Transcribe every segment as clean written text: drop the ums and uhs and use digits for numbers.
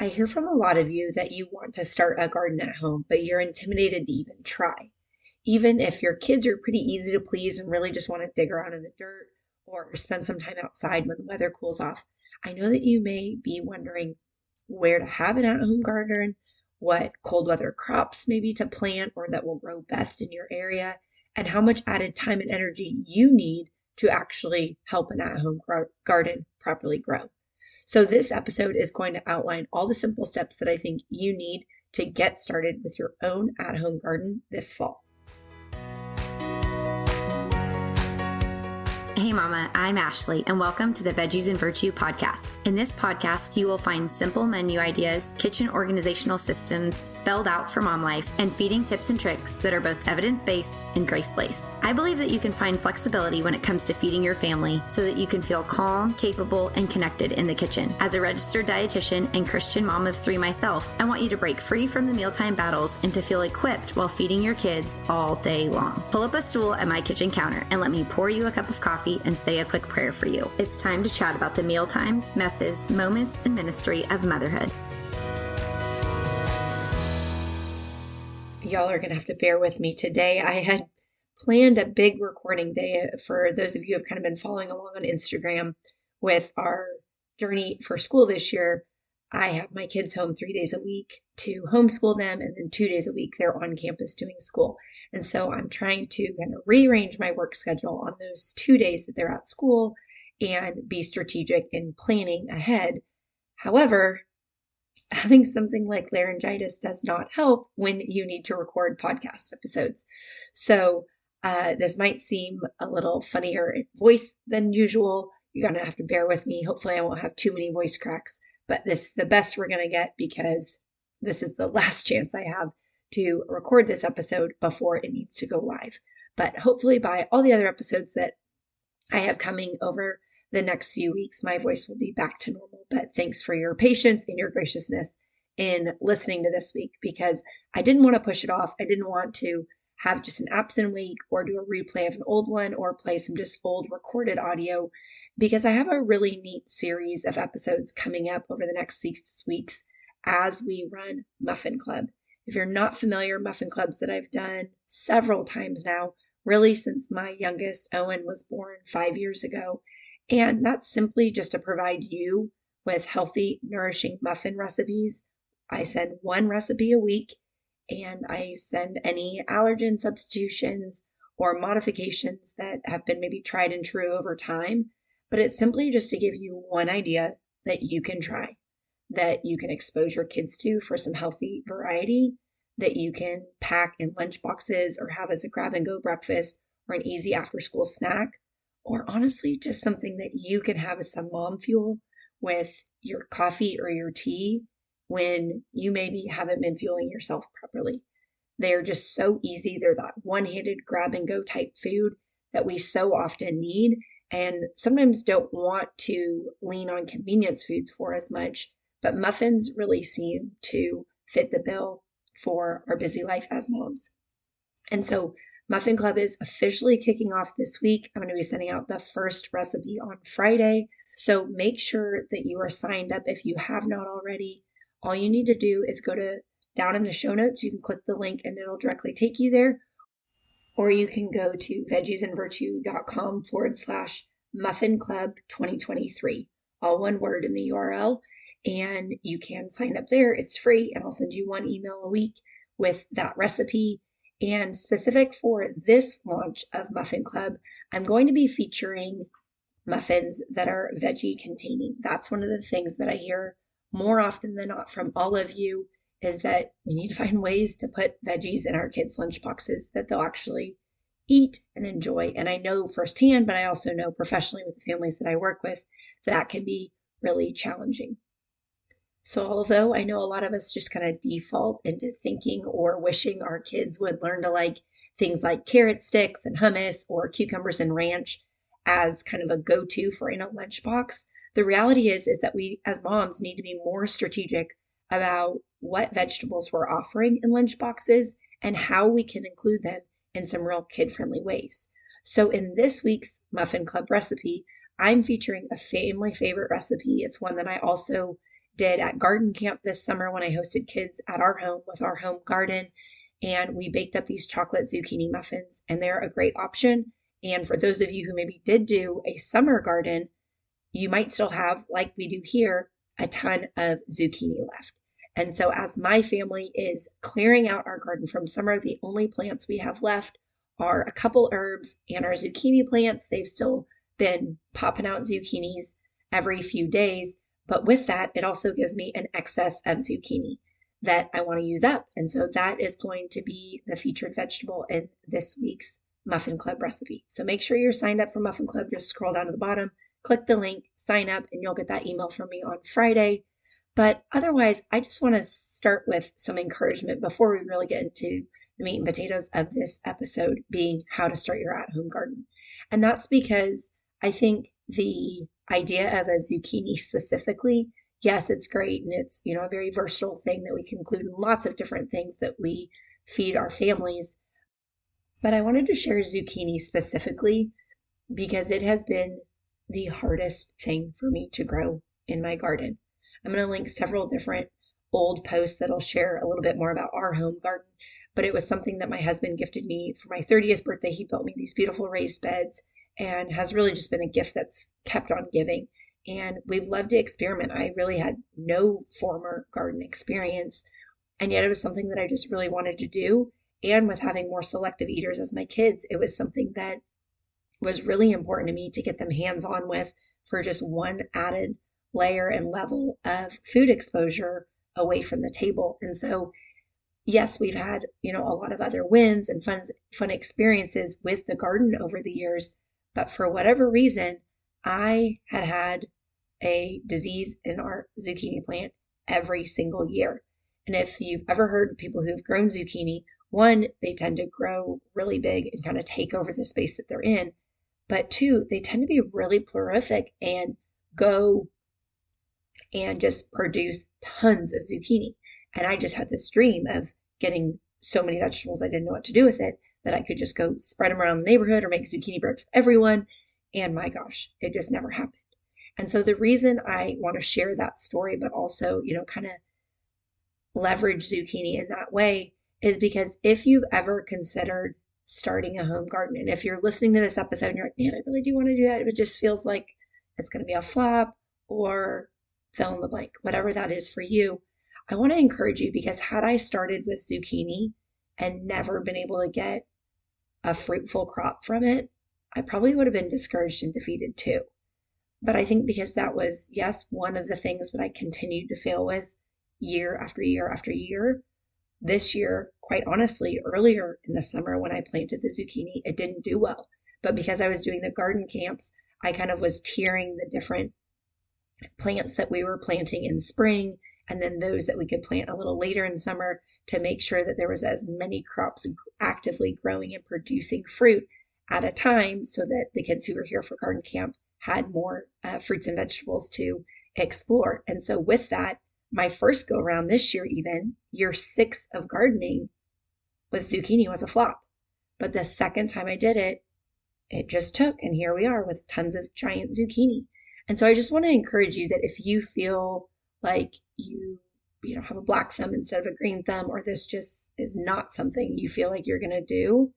I hear from a lot of you that you want to start a garden at home, but you're intimidated to even try. Even if your kids are pretty easy to please and really just want to dig around in the dirt or spend some time outside when the weather cools off, I know that you may be wondering where to have an at-home garden, what cold weather crops maybe to plant or that will grow best in your area, and how much added time and energy you need to actually help an at-home garden properly grow. So this episode is going to outline all the simple steps that I think you need to get started with your own at-home garden this fall. Hey Mama, I'm Ashley and welcome to the Veggies and Virtue podcast. In this podcast, you will find simple menu ideas, kitchen organizational systems spelled out for mom life, and feeding tips and tricks that are both evidence-based and grace-laced. I believe that you can find flexibility when it comes to feeding your family so that you can feel calm, capable, and connected in the kitchen. As a registered dietitian and Christian mom of 3 myself, I want you to break free from the mealtime battles and to feel equipped while feeding your kids all day long. Pull up a stool at my kitchen counter and let me pour you a cup of coffee and say a quick prayer for you. It's time to chat about the meal times, messes, moments, and ministry of motherhood. Y'all are going to have to bear with me today. I had planned a big recording day for those of you who have kind of been following along on Instagram with our journey for school this year. I have my kids home 3 days a week to homeschool them, and then 2 days a week they're on campus doing school. And so I'm trying to kind of rearrange my work schedule on those 2 days that they're at school and be strategic in planning ahead. However, having something like laryngitis does not help when you need to record podcast episodes. So this might seem a little funnier voice than usual. You're going to have to bear with me. Hopefully I won't have too many voice cracks, but this is the best we're going to get because this is the last chance I have to record this episode before it needs to go live. But hopefully by all the other episodes that I have coming over the next few weeks, my voice will be back to normal. But thanks for your patience and your graciousness in listening to this week because I didn't want to push it off. I didn't want to have just an absent week or do a replay of an old one or play some just old recorded audio because I have a really neat series of episodes coming up over the next 6 weeks as we run Muffin Club. If you're not familiar, Muffin Clubs that I've done several times now, really since my youngest, Owen, was born 5 years ago. And that's simply just to provide you with healthy, nourishing muffin recipes. I send 1 recipe a week, and I send any allergen substitutions or modifications that have been maybe tried and true over time. But it's simply just to give you one idea that you can try, that you can expose your kids to for some healthy variety, that you can pack in lunch boxes or have as a grab-and-go breakfast or an easy after-school snack, or honestly, just something that you can have as some mom fuel with your coffee or your tea when you maybe haven't been fueling yourself properly. They're just so easy. They're that one-handed grab-and-go type food that we so often need and sometimes don't want to lean on convenience foods for as much. But muffins really seem to fit the bill for our busy life as moms. And so Muffin Club is officially kicking off this week. I'm going to be sending out the first recipe on Friday. So make sure that you are signed up if you have not already. All you need to do is go to down in the show notes. You can click the link and it'll directly take you there. Or you can go to veggiesandvirtue.com/Muffin Club 2023. All one word in the URL. And you can sign up there. It's free, and I'll send you 1 email a week with that recipe. And specific for this launch of Muffin Club, I'm going to be featuring muffins that are veggie containing. That's one of the things that I hear more often than not from all of you is that we need to find ways to put veggies in our kids' lunch boxes that they'll actually eat and enjoy. And I know firsthand, but I also know professionally with the families that I work with, that can be really challenging. So although I know a lot of us just kind of default into thinking or wishing our kids would learn to like things like carrot sticks and hummus or cucumbers and ranch as kind of a go-to for in a lunchbox, the reality is that we as moms need to be more strategic about what vegetables we're offering in lunch boxes and how we can include them in some real kid-friendly ways. So in this week's Muffin Club recipe, I'm featuring a family favorite recipe. It's one that I also did at garden camp this summer when I hosted kids at our home with our home garden. And we baked up these chocolate zucchini muffins, and they're a great option. And for those of you who maybe did do a summer garden, you might still have, like we do here, a ton of zucchini left. And so as my family is clearing out our garden from summer, the only plants we have left are a couple herbs and our zucchini plants. They've still been popping out zucchinis every few days. But with that, it also gives me an excess of zucchini that I want to use up. And so that is going to be the featured vegetable in this week's Muffin Club recipe. So make sure you're signed up for Muffin Club. Just scroll down to the bottom, click the link, sign up, and you'll get that email from me on Friday. But otherwise, I just want to start with some encouragement before we really get into the meat and potatoes of this episode, being how to start your at-home garden. And that's because I think the idea of a zucchini specifically, yes, it's great. And it's, a very versatile thing that we can include in lots of different things that we feed our families. But I wanted to share zucchini specifically because it has been the hardest thing for me to grow in my garden. I'm going to link several different old posts that'll share a little bit more about our home garden, but it was something that my husband gifted me for my 30th birthday. He built me these beautiful raised beds and has really just been a gift that's kept on giving. And we've loved to experiment. I really had no former garden experience, and yet it was something that I just really wanted to do. And with having more selective eaters as my kids, it was something that was really important to me to get them hands-on with for just one added layer and level of food exposure away from the table. And so, yes, we've had, a lot of other wins and fun experiences with the garden over the years. But for whatever reason, I had a disease in our zucchini plant every single year. And if you've ever heard of people who've grown zucchini, one, they tend to grow really big and kind of take over the space that they're in. But two, they tend to be really prolific and go and just produce tons of zucchini. And I just had this dream of getting so many vegetables I didn't know what to do with it, that I could just go spread them around the neighborhood or make zucchini bread for everyone. And my gosh, it just never happened. And so the reason I want to share that story, but also, kind of leverage zucchini in that way, is because if you've ever considered starting a home garden, and if you're listening to this episode and you're like, man, I really do want to do that, it just feels like it's going to be a flop, or fill in the blank, whatever that is for you, I want to encourage you, because had I started with zucchini and never been able to get a fruitful crop from it, I probably would have been discouraged and defeated too. But I think because that was, yes, one of the things that I continued to fail with year after year after year, this year, quite honestly, earlier in the summer when I planted the zucchini, it didn't do well. But because I was doing the garden camps, I kind of was tiering the different plants that we were planting in spring, and then those that we could plant a little later in summer, to make sure that there was as many crops actively growing and producing fruit at a time, so that the kids who were here for garden camp had more fruits and vegetables to explore. And so with that, my first go around this year, even year 6 of gardening with zucchini, was a flop. But the second time I did it, it just took, and here we are with tons of giant zucchini. And so I just want to encourage you that if you feel like you have a black thumb instead of a green thumb, or this just is not something you feel like you're going to do,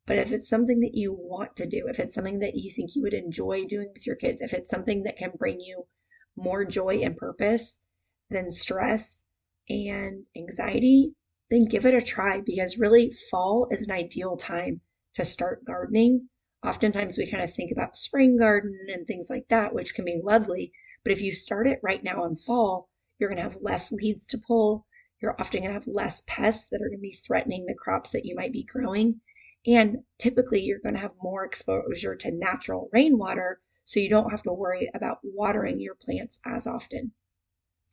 but if it's something that you want to do, if it's something that you think you would enjoy doing with your kids, if it's something that can bring you more joy and purpose than stress and anxiety, then give it a try, because really fall is an ideal time to start gardening. Oftentimes we kind of think about spring garden and things like that, which can be lovely. But if you start it right now in fall, you're going to have less weeds to pull. You're often going to have less pests that are going to be threatening the crops that you might be growing. And typically you're going to have more exposure to natural rainwater, so you don't have to worry about watering your plants as often.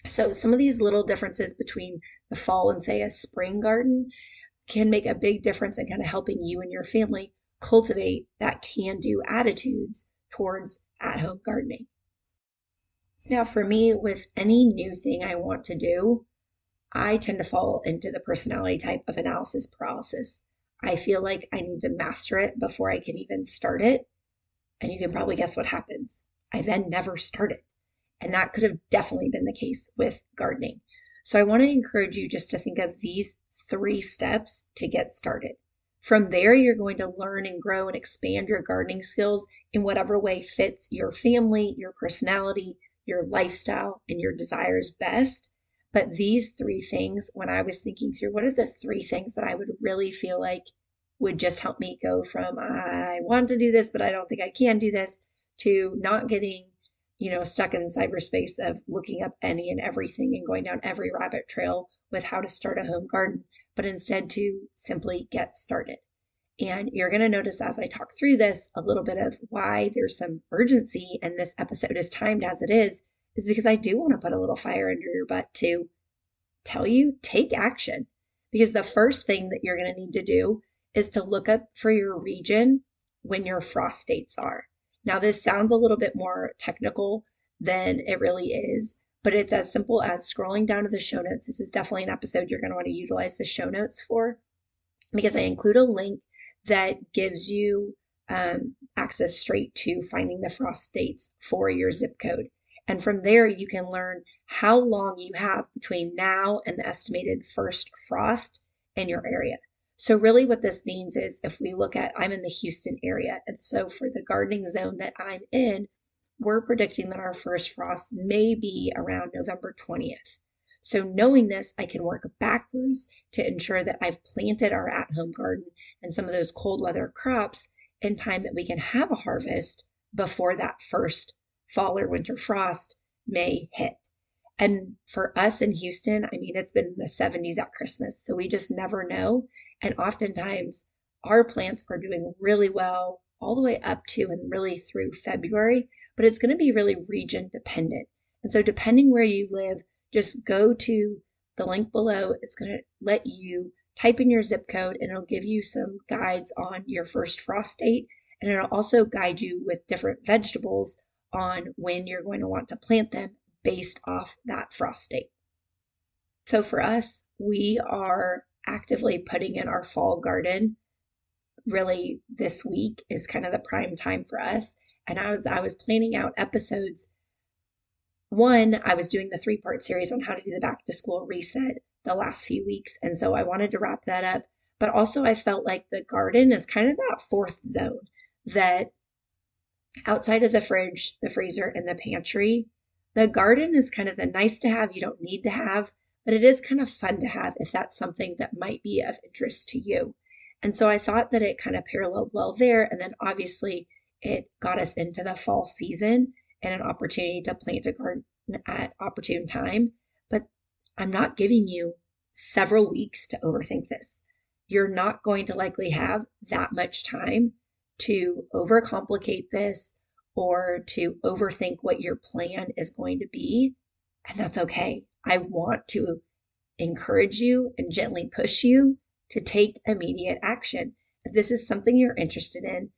So some of these little differences between the fall and, say, a spring garden can make a big difference in kind of helping you and your family cultivate that can-do attitudes towards at-home gardening. Now, for me, with any new thing I want to do, I tend to fall into the personality type of analysis paralysis. I feel like I need to master it before I can even start it. And you can probably guess what happens. I then never start it. And that could have definitely been the case with gardening. So I want to encourage you just to think of these 3 steps to get started. From there, you're going to learn and grow and expand your gardening skills in whatever way fits your family, your personality, your lifestyle, and your desires best. But these 3 things, when I was thinking through what are the 3 things that I would really feel like would just help me go from I want to do this, but I don't think I can do this, to not getting stuck in cyberspace of looking up any and everything and going down every rabbit trail with how to start a home garden, but instead to simply get started. And you're going to notice as I talk through this a little bit of why there's some urgency and this episode is timed as it is because I do want to put a little fire under your butt to tell you, take action. Because the first thing that you're going to need to do is to look up for your region when your frost dates are. Now, this sounds a little bit more technical than it really is, but it's as simple as scrolling down to the show notes. This is definitely an episode you're going to want to utilize the show notes for, because I include a link that gives you access straight to finding the frost dates for your zip code. And from there, you can learn how long you have between now and the estimated first frost in your area. So really what this means is if we look at, I'm in the Houston area. And so for the gardening zone that I'm in, we're predicting that our first frost may be around November 20th. So knowing this, I can work backwards to ensure that I've planted our at-home garden and some of those cold weather crops in time that we can have a harvest before that first fall or winter frost may hit. And for us in Houston, I mean, it's been in the 70s at Christmas, so we just never know. And oftentimes our plants are doing really well all the way up to and really through February, but it's going to be really region dependent. And so depending where you live, just go to the link below. It's going to let you type in your zip code and it'll give you some guides on your first frost date. And it'll also guide you with different vegetables on when you're going to want to plant them based off that frost date. So for us, we are actively putting in our fall garden. Really, this week is kind of the prime time for us. And I was planning out episodes. One, I was doing the 3-part series on how to do the back to school reset the last few weeks. And so I wanted to wrap that up. But also I felt like the garden is kind of that 4th zone that outside of the fridge, the freezer, and the pantry, the garden is kind of the nice to have, you don't need to have, but it is kind of fun to have if that's something that might be of interest to you. And so I thought that it kind of paralleled well there. And then obviously it got us into the fall season and an opportunity to plant a garden at opportune time. But I'm not giving you several weeks to overthink this. You're not going to likely have that much time to overcomplicate this or to overthink what your plan is going to be. And that's okay. I want to encourage you and gently push you to take immediate action. If this is something you're interested in,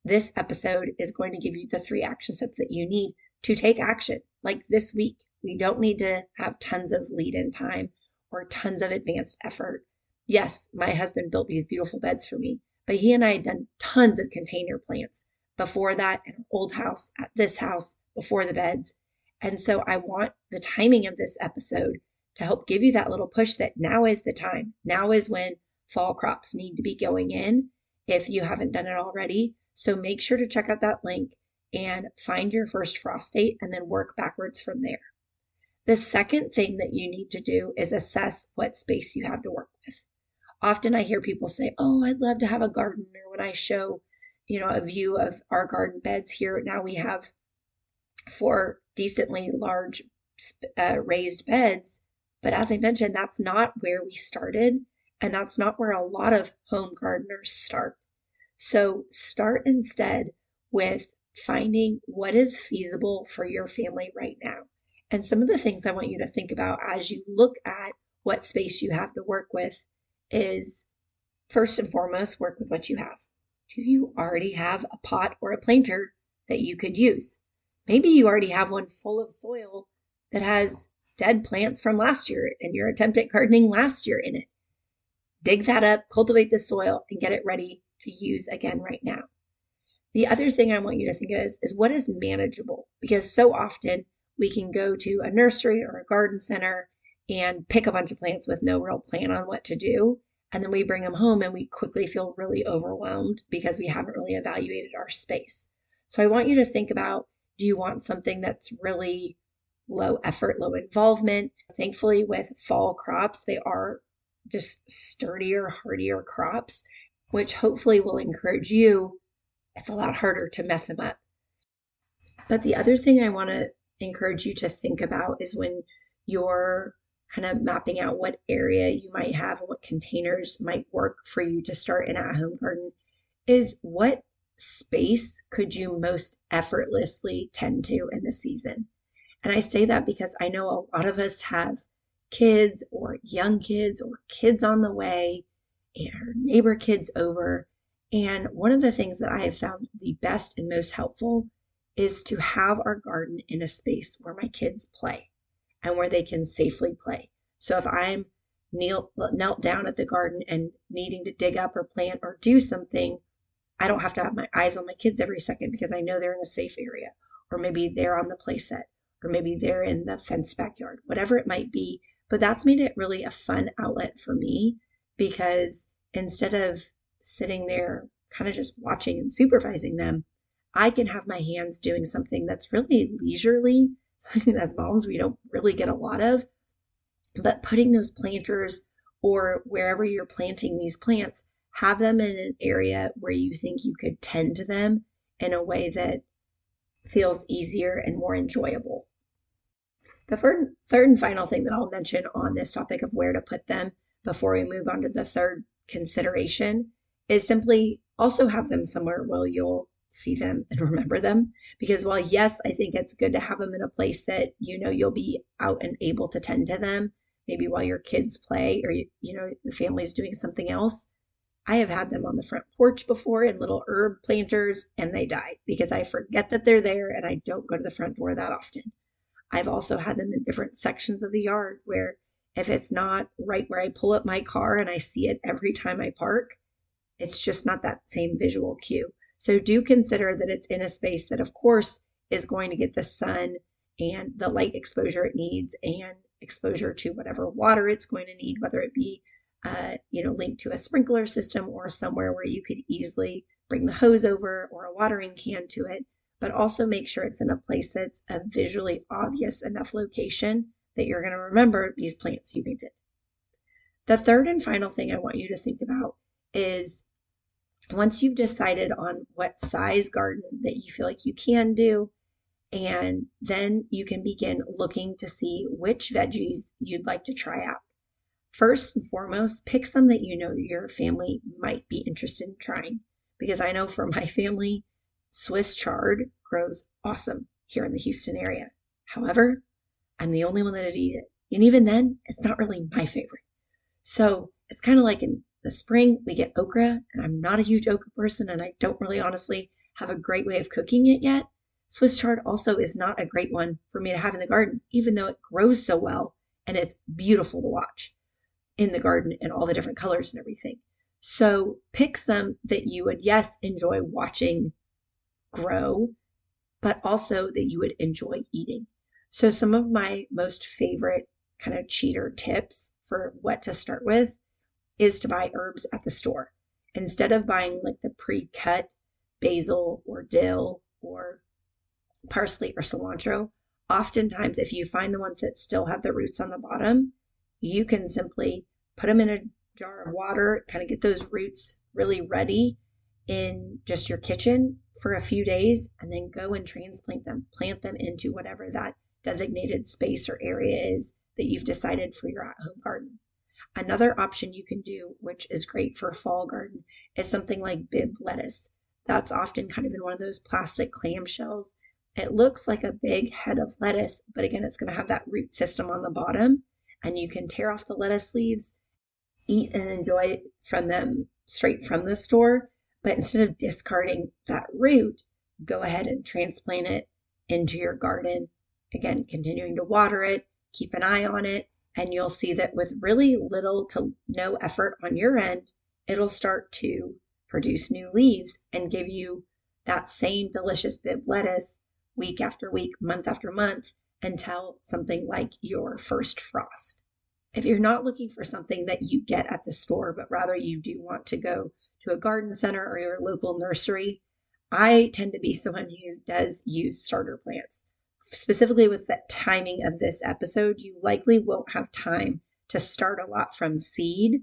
this episode is going to give you the 3 action steps that you need to take action. Like this week, we don't need to have tons of lead-in time or tons of advanced effort. Yes, my husband built these beautiful beds for me, but he and I had done tons of container plants before that in our old house, at this house, before the beds. And so I want the timing of this episode to help give you that little push that now is the time. Now is when fall crops need to be going in if you haven't done it already. So make sure to check out that link and find your first frost date and then work backwards from there. The second thing that you need to do is assess what space you have to work with. Often I hear people say, oh, I'd love to have a garden. Or when I show, a view of our garden beds here, now we have 4 decently large raised beds. But as I mentioned, that's not where we started. And that's not where a lot of home gardeners start. So start instead with finding what is feasible for your family right now. And some of the things I want you to think about as you look at what space you have to work with is, first and foremost, work with what you have. Do you already have a pot or a planter that you could use? Maybe you already have one full of soil that has dead plants from last year and your attempt at gardening last year in it. Dig that up, cultivate the soil, and get it ready to use again right now. The other thing I want you to think of is what is manageable, because so often we can go to a nursery or a garden center and pick a bunch of plants with no real plan on what to do. And then we bring them home and we quickly feel really overwhelmed because we haven't really evaluated our space. So I want you to think about, do you want something that's really low effort, low involvement? Thankfully, with fall crops, they are just sturdier, hardier crops, which hopefully will encourage you. It's a lot harder to mess them up. But the other thing I want to encourage you to think about is when you're kind of mapping out what area you might have and what containers might work for you to start an at-home garden, is what space could you most effortlessly tend to in the season? And I say that because I know a lot of us have kids or young kids or kids on the way or neighbor kids over. And one of the things that I have found the best and most helpful is to have our garden in a space where my kids play and where they can safely play. So if I'm knelt down at the garden and needing to dig up or plant or do something, I don't have to have my eyes on my kids every second because I know they're in a safe area, or maybe they're on the play set, or maybe they're in the fenced backyard, whatever it might be. But that's made it really a fun outlet for me, because instead of sitting there kind of just watching and supervising them, I can have my hands doing something that's really leisurely, something as moms we don't really get a lot of. But putting those planters, or wherever you're planting these plants, have them in an area where you think you could tend to them in a way that feels easier and more enjoyable. The third and final thing that I'll mention on this topic of where to put them before we move on to the third consideration is simply also have them somewhere where you'll see them and remember them. Because while yes, I think it's good to have them in a place that you know you'll be out and able to tend to them, maybe while your kids play or the family's doing something else. I have had them on the front porch before in little herb planters, and they die because I forget that they're there and I don't go to the front door that often. I've also had them in different sections of the yard where if it's not right where I pull up my car and I see it every time I park, it's just not that same visual cue. So do consider that it's in a space that, of course, is going to get the sun and the light exposure it needs and exposure to whatever water it's going to need, whether it be linked to a sprinkler system or somewhere where you could easily bring the hose over or a watering can to it, but also make sure it's in a place that's a visually obvious enough location that you're going to remember these plants you painted. The third and final thing I want you to think about is once you've decided on what size garden that you feel like you can do, and then you can begin looking to see which veggies you'd like to try out. First and foremost, pick some that you know your family might be interested in trying. Because I know for my family, Swiss chard grows awesome here in the Houston area. However, I'm the only one that'd eat it. And even then, it's not really my favorite. So it's kind of like in the spring, we get okra, and I'm not a huge okra person, and I don't really honestly have a great way of cooking it yet. Swiss chard also is not a great one for me to have in the garden, even though it grows so well and it's beautiful to watch in the garden and all the different colors and everything. So pick some that you would, yes, enjoy watching grow, but also that you would enjoy eating. So some of my most favorite kind of cheater tips for what to start with is to buy herbs at the store. Instead of buying like the pre-cut basil or dill or parsley or cilantro, oftentimes if you find the ones that still have the roots on the bottom, you can simply put them in a jar of water, kind of get those roots really ready in just your kitchen for a few days, and then go and transplant them, plant them into whatever that designated space or area is that you've decided for your at-home garden. Another option you can do, which is great for a fall garden, is something like Bibb lettuce. That's often kind of in one of those plastic clamshells. It looks like a big head of lettuce, but again, it's going to have that root system on the bottom, and you can tear off the lettuce leaves, eat and enjoy from them straight from the store. But instead of discarding that root, go ahead and transplant it into your garden. Again, continuing to water it, keep an eye on it, and you'll see that with really little to no effort on your end, it'll start to produce new leaves and give you that same delicious Bibb lettuce week after week, month after month, until something like your first frost. If you're not looking for something that you get at the store, but rather you do want to go to a garden center or your local nursery, I tend to be someone who does use starter plants. Specifically with the timing of this episode, you likely won't have time to start a lot from seed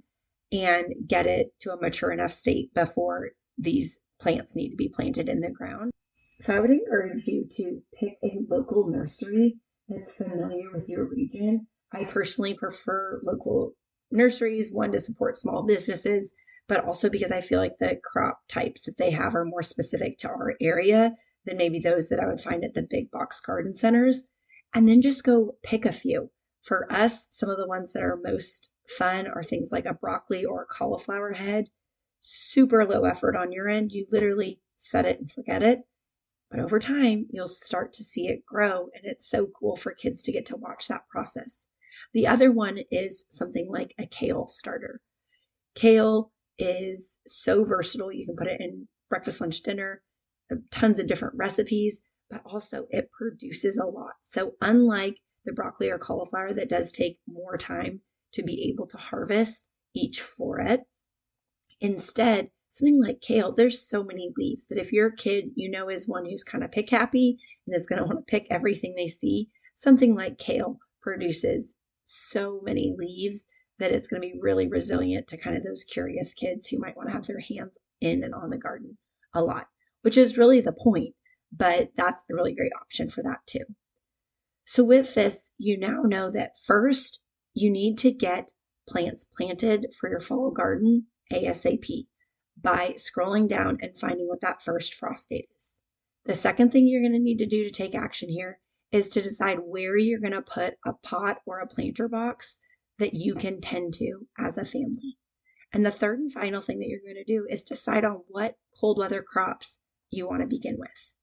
and get it to a mature enough state before these plants need to be planted in the ground. So I would encourage you to pick a local nursery that's familiar with your region. I personally prefer local nurseries, one, to support small businesses, but also because I feel like the crop types that they have are more specific to our area than maybe those that I would find at the big box garden centers. And then just go pick a few. For us, some of the ones that are most fun are things like a broccoli or a cauliflower head. Super low effort on your end. You literally set it and forget it. But over time, you'll start to see it grow, and it's so cool for kids to get to watch that process. The other one is something like a kale starter. Kale is so versatile. You can put it in breakfast, lunch, dinner, tons of different recipes, but also it produces a lot. So unlike the broccoli or cauliflower that does take more time to be able to harvest each floret, instead, something like kale, there's so many leaves that if your kid, is one who's kind of pick happy and is going to want to pick everything they see, something like kale produces so many leaves that it's going to be really resilient to kind of those curious kids who might want to have their hands in and on the garden a lot, which is really the point, but that's a really great option for that too. So with this, you now know that first you need to get plants planted for your fall garden ASAP by scrolling down and finding what that first frost date is. The second thing you're going to need to do to take action here is to decide where you're going to put a pot or a planter box that you can tend to as a family. And the third and final thing that you're going to do is decide on what cold weather crops you want to begin with.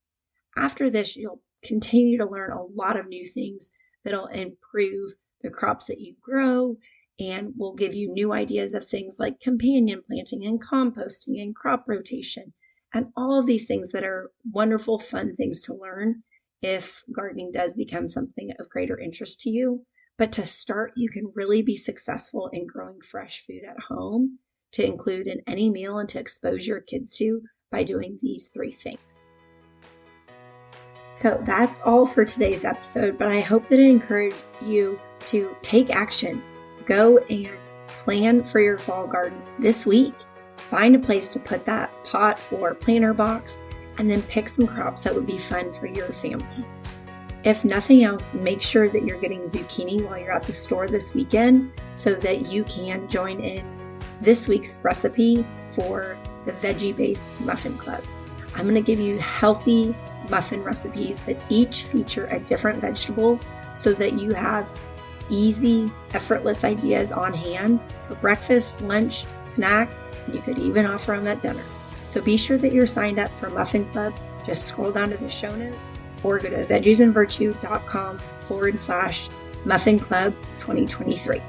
After this, you'll continue to learn a lot of new things that'll improve the crops that you grow and will give you new ideas of things like companion planting and composting and crop rotation and all of these things that are wonderful, fun things to learn if gardening does become something of greater interest to you. But to start, you can really be successful in growing fresh food at home to include in any meal and to expose your kids to by doing these 3 things. So that's all for today's episode, but I hope that it encouraged you to take action. Go and plan for your fall garden this week. Find a place to put that pot or planter box, and then pick some crops that would be fun for your family. If nothing else, make sure that you're getting zucchini while you're at the store this weekend so that you can join in this week's recipe for the veggie-based Muffin Club. I'm going to give you healthy muffin recipes that each feature a different vegetable so that you have easy, effortless ideas on hand for breakfast, lunch, snack, and you could even offer them at dinner. So be sure that you're signed up for Muffin Club. Just scroll down to the show notes or go to veggiesandvirtue.com/Muffin Club 2023.